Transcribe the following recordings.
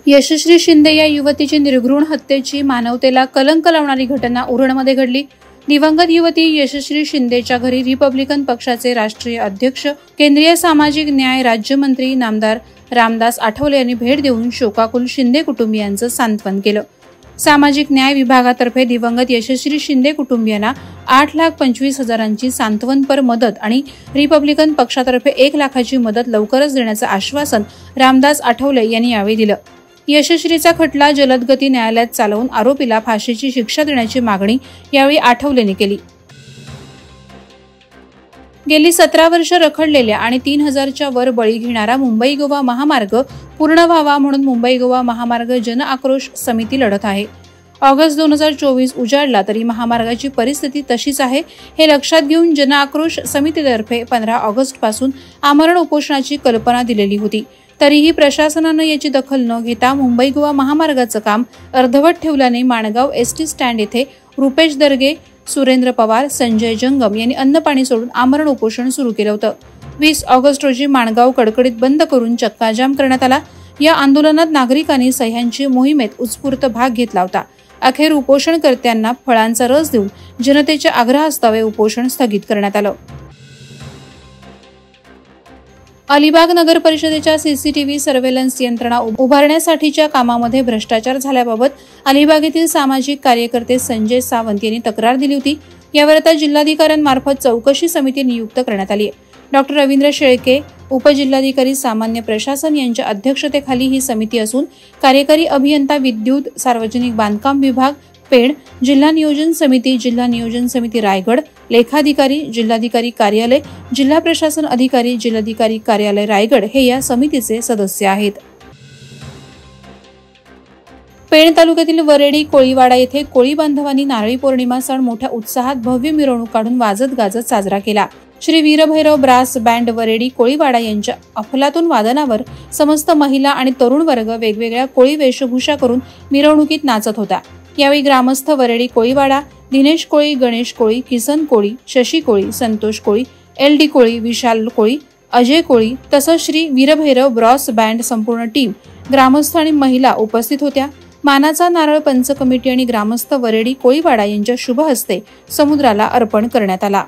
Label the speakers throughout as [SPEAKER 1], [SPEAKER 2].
[SPEAKER 1] यशश्री शिंदे या युवतीची निर्घृण हत्येची मानवतेला कलंक लावणारी घटना उरणमध्ये घडली। दिवंगत युवती यशश्री शिंदेच्या घरी रिपब्लिकन पक्षाचे राष्ट्रीय अध्यक्ष, केंद्रीय सामाजिक न्याय राज्यमंत्री नामदार रामदास आठवले यांनी भेट देऊन शोकाकुल शिंदे कुटुंबियांचं सांत्वन केलं। सामाजिक न्याय विभागातर्फे दिवंगत यशश्री शिंदे कुटुंबियांना 8,25,000ची सांत्वनपर मदत आणि रिपब्लिकन पक्षातर्फे 1 लाखाची मदत लवकरच देण्याचं आश्वासन रामदास आठवले यांनी यावेळी दिलं। यशश्रीचा खटला जलदगती न्यायालयात चालवून आरोपीला फाशीची शिक्षा देण्याची मागणी यावेळी आठवलेंनी केली। गेली 17 वर्ष रखडलेल्या आणि 3,000च्या वर बळी घेणारा मुंबई गोवा महामार्ग पूर्ण व्हावा म्हणून मुंबई गोवा महामार्ग जन आक्रोश समिती लढत आहे। ऑगस्ट 2024 उजाडला तरी महामार्गाची परिस्थिती तशीच आहे हे लक्षात घेऊन जन आक्रोश समितीतर्फे 15 ऑगस्ट पासून आमरण उपोषणाची कल्पना दिलेली होती। तरीही प्रशासनानं याची दखल न घेता मुंबई गोवा महामार्गाचं काम अर्धवट ठेवल्याने माणगाव एसटी स्टँड येथे रुपेश दर्गे, सुरेंद्र पवार, संजय जंगम यांनी अन्न पाणी सोडून आमरण उपोषण सुरू केलं होतं। 20 ऑगस्ट रोजी माणगाव कडकडीत बंद करून चक्काजाम करण्यात आला। या आंदोलनात नागरिकांनी सह्यांची मोहिमेत उत्स्फूर्त भाग घेतला होता। अखेर उपोषणकर्त्यांना फळांचा रस देऊन जनतेच्या आग्रहास्तव उपोषण स्थगित करण्यात आलं। अलिबाग नगर परिषदेच्या सीसीटीव्ही सर्व्हेलन्स यंत्रणा उभारण्यासाठीच्या कामामध्ये भ्रष्टाचार झाल्याबाबत अलिबाग येथील सामाजिक कार्यकर्ते संजय सावंत यांनी तक्रार दिली होती। यावर आता जिल्हाधिकाऱ्यांमार्फत चौकशी समिती नियुक्त करण्यात आली आहे। डॉक्टर रवींद्र शेळके, उपजिल्हाधिकारी सामान्य प्रशासन यांच्या अध्यक्षतेखाली ही समिती असून कार्यकारी अभियंता विद्युत सार्वजनिक बांधकाम विभाग पेण, जिल्हा नियोजन समिती रायगड, लेखाधिकारी, जिल्हाधिकारी कार्यालय, जिल्हा प्रशासन अधिकारी, जिल्हाधिकारी कार्यालय रायगड हे या समितीचे सदस्य आहेत। पेण तालुक्यातील वरेडी कोळीवाडा येथे कोळी बांधवांनी नारळी पौर्णिमा सण मोठ्या उत्साहात भव्य मिरवणूक काढून वाजत गाजत साजरा केला। श्री वीरभैरव ब्रास बँड वरेडी कोळीवाडा यांच्या अफलातून वादनावर समस्त महिला आणि तरुण वर्ग वेगवेगळ्या कोळी वेशभूषा करून मिरवणुकीत नाचत होता। यावेळी ग्रामस्थ वरेडी कोळीवाडा, दिनेश कोळी, गणेश कोळी, किसन कोळी, शशी कोळी, संतोष कोळी, LD कोळी, विशाल कोळी, अजय कोळी तसंच श्री वीरभैरव ब्रॉस बँड संपूर्ण टीम, ग्रामस्थ आणि महिला उपस्थित होत्या। मानाचा नारळ पंच कमिटी आणि ग्रामस्थ वरेडी कोळीवाडा यांच्या शुभ हस्ते समुद्राला अर्पण करण्यात आला।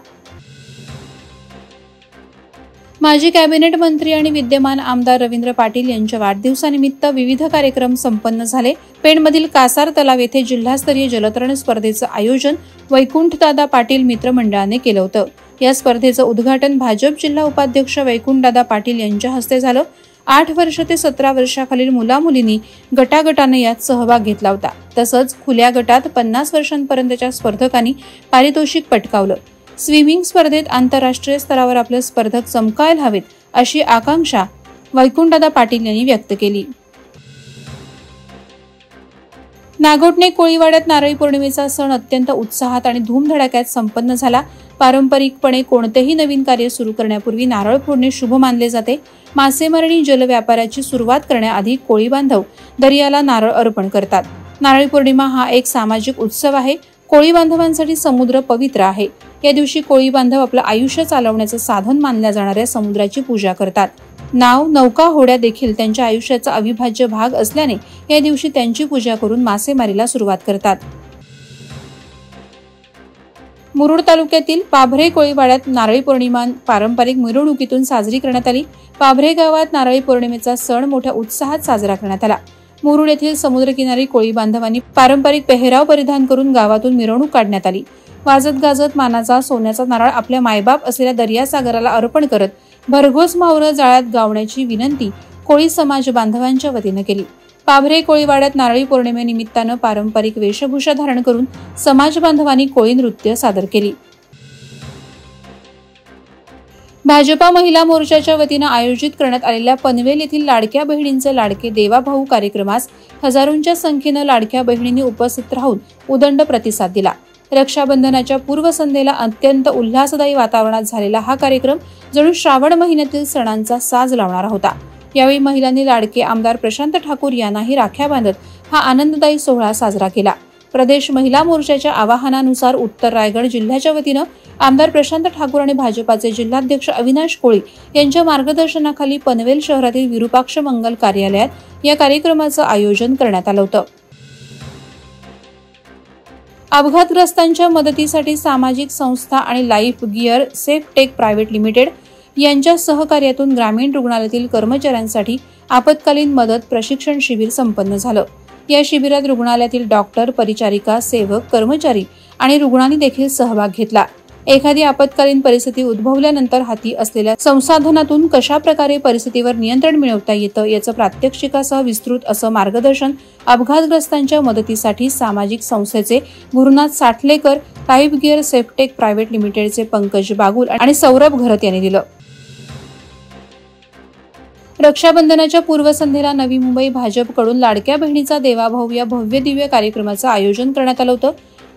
[SPEAKER 1] माजी कॅबिनेट मंत्री आणि विद्यमान आमदार रवींद्र पाटील यांच्या वाढदिवसानिमित्त विविध कार्यक्रम संपन्न झाले। पेणमधील कासार तलाव येथे जिल्हास्तरीय जलतरण स्पर्धेचं आयोजन वैकुंठदादा पाटील मित्रमंडळाने केलं होतं। या स्पर्धेचं उद्घाटन भाजप जिल्हा उपाध्यक्ष वैकुंठदादा पाटील यांच्या हस्ते झालं। 8 वर्ष ते 17 वर्षाखालील मुलामुलींनी गटागटाने यात सहभाग घेतला होता। तसंच खुल्या गटात 50 वर्षांपर्यंतच्या स्पर्धकांनी पारितोषिक पटकावलं। स्विमिंग स्पर्धेत आंतरराष्ट्रीय स्तरावर आपले स्पर्धक चमकायला हवेत अशी आकांक्षा वैकुंठदादा पाटील यांनी व्यक्त केली। नागोठणे कोळीवाड्यात नारळी पौर्णिमेचा सण अत्यंत उत्साहात आणि धूमधडाक्यात संपन्न झाला। पारंपरिकपणे कोणतेही नवीन कार्य सुरू करण्यापूर्वी नारळ फोडणे शुभ मानले जाते। मासेमारी जलव्यापाराची सुरुवात करण्याआधी कोळी बांधव दर्याला नारळ अर्पण करतात। नारळी पौर्णिमा हा एक सामाजिक उत्सव आहे। कोळी बांधवांसाठी समुद्र पवित्र आहे। या दिवशी कोळी बांधव आपलं आयुष्य चालवण्याचं साधन मानल्या जाणाऱ्या समुद्राची पूजा करतात। नाव, नौका, होड्या देखील त्यांच्या आयुष्याचा अविभाज्य भाग असल्याने या दिवशी त्यांची पूजा करून मासेमारीला सुरुवात करतात। मुरुड तालुक्यातील पाभरे कोळीवाड्यात नारळी पौर्णिमा पारंपरिक मिरवणुकीतून साजरी करण्यात आली। पाभरे गावात नारळी पौर्णिमेचा सण मोठ्या उत्साहात साजरा करण्यात आला। मुरुड येथील समुद्रकिनारी कोळी बांधवांनी पारंपरिक पेहराव परिधान करून गावातून मिरवणूक काढण्यात आली। वाजत गाजत मानाचा सोन्याचा नारळ आपल्या मायबाप असलेल्या दर्यासागराला अर्पण करत भरघोस मावळं जाळ्यात गावण्याची विनंती कोळी समाज बांधवांच्या वतीनं केली। पाभरे कोळीवाड्यात नारळी पौर्णिमेनिमित्तानं पारंपरिक वेशभूषा धारण करून समाज बांधवांनी कोळी नृत्य सादर केली। भाजपा महिला मोर्चाच्या वतीनं आयोजित करण्यात आलेल्या पनवेल येथील लाडक्या बहिणींचे लाडके देवाभाऊ कार्यक्रमास हजारोंच्या संख्येनं लाडक्या बहिणींनी उपस्थित राहून उदंड प्रतिसाद दिला। रक्षाबंधनाच्या पूर्वसंध्येला अत्यंत उल्हासदायी वातावरणात झालेला हा कार्यक्रम जणू श्रावण महिन्यातील सणांचा साज लावणारा होता। यावेळी महिलांनी लाडके आमदार प्रशांत ठाकूर यांनाही राख्या बांधत हा आनंददायी सोहळा साजरा केला। प्रदेश महिला मोर्चाच्या आवाहनानुसार उत्तर रायगड जिल्ह्याच्या वतीनं आमदार प्रशांत ठाकूर आणि भाजपाचे जिल्हाध्यक्ष अविनाश कोळी यांच्या मार्गदर्शनाखाली पनवेल शहरातील विरूपाक्ष मंगल कार्यालयात या कार्यक्रमाचं आयोजन करण्यात आलं होतं. अपघातग्रस्तांच्या मदतीसाठी सामाजिक संस्था आणि life gear safetech private limited यांच्या सहकार्यातून ग्रामीण रुग्णालयातील कर्मचाऱ्यांसाठी आपत्कालीन मदत प्रशिक्षण शिबिर संपन्न झालं. या शिबिरात रुग्णालयातील डॉक्टर, परिचारिका, सेवक, कर्मचारी आणि रुग्णांनी देखील सहभाग घेतला. एखादी आपत्कालीन परिस्थिती उद्भवल्यानंतर हाती असलेल्या संसाधनातून कशा प्रकारे परिस्थितीवर नियंत्रण मिळवता येतं याचं प्रात्यक्षिकासह विस्तृत असं मार्गदर्शन अपघातग्रस्तांच्या मदतीसाठी सामाजिक संस्थेचे Gurunath Sathlekar, life gear safetech private लिमिटेडचे पंकज बागुल आणि सौरभ घरत यांनी दिलं. रक्षाबंधनाच्या पूर्वसंध्येला नवी मुंबई भाजपकडून लाडक्या बहिणीचा देवाभाऊ या भव्य दिव्य कार्यक्रमाचं आयोजन करण्यात आलं होतं.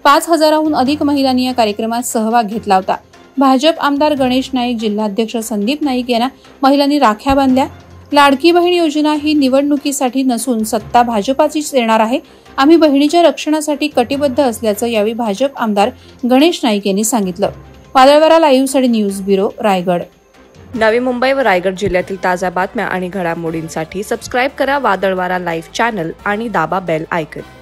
[SPEAKER 1] 5,000हून अधिक महिलांनी या कार्यक्रमात सहभाग घेतला होता. भाजप आमदार गणेश नाईक, जिल्हाध्यक्ष संदीप नाईक यांना महिलांनी राख्या बांधल्या. लाडकी बहीण योजना ही निवडणुकीसाठी नसून सत्ता भाजपाचीच येणार आहे. आम्ही बहिणीच्या रक्षणासाठी कटिबद्ध असल्याचं यावेळी भाजप आमदार गणेश नाईक यांनी सांगितलं. वादळवारा लाईव्हसाठी न्यूज ब्युरो, रायगड.
[SPEAKER 2] नवी मुंबई व रायगड जिल्ह्यातील ताज्या बातम्या आणि घडामोडींसाठी सबस्क्राईब करा वादळवारा लाईव्ह चॅनल आणि दाबा बेल आयकॉन.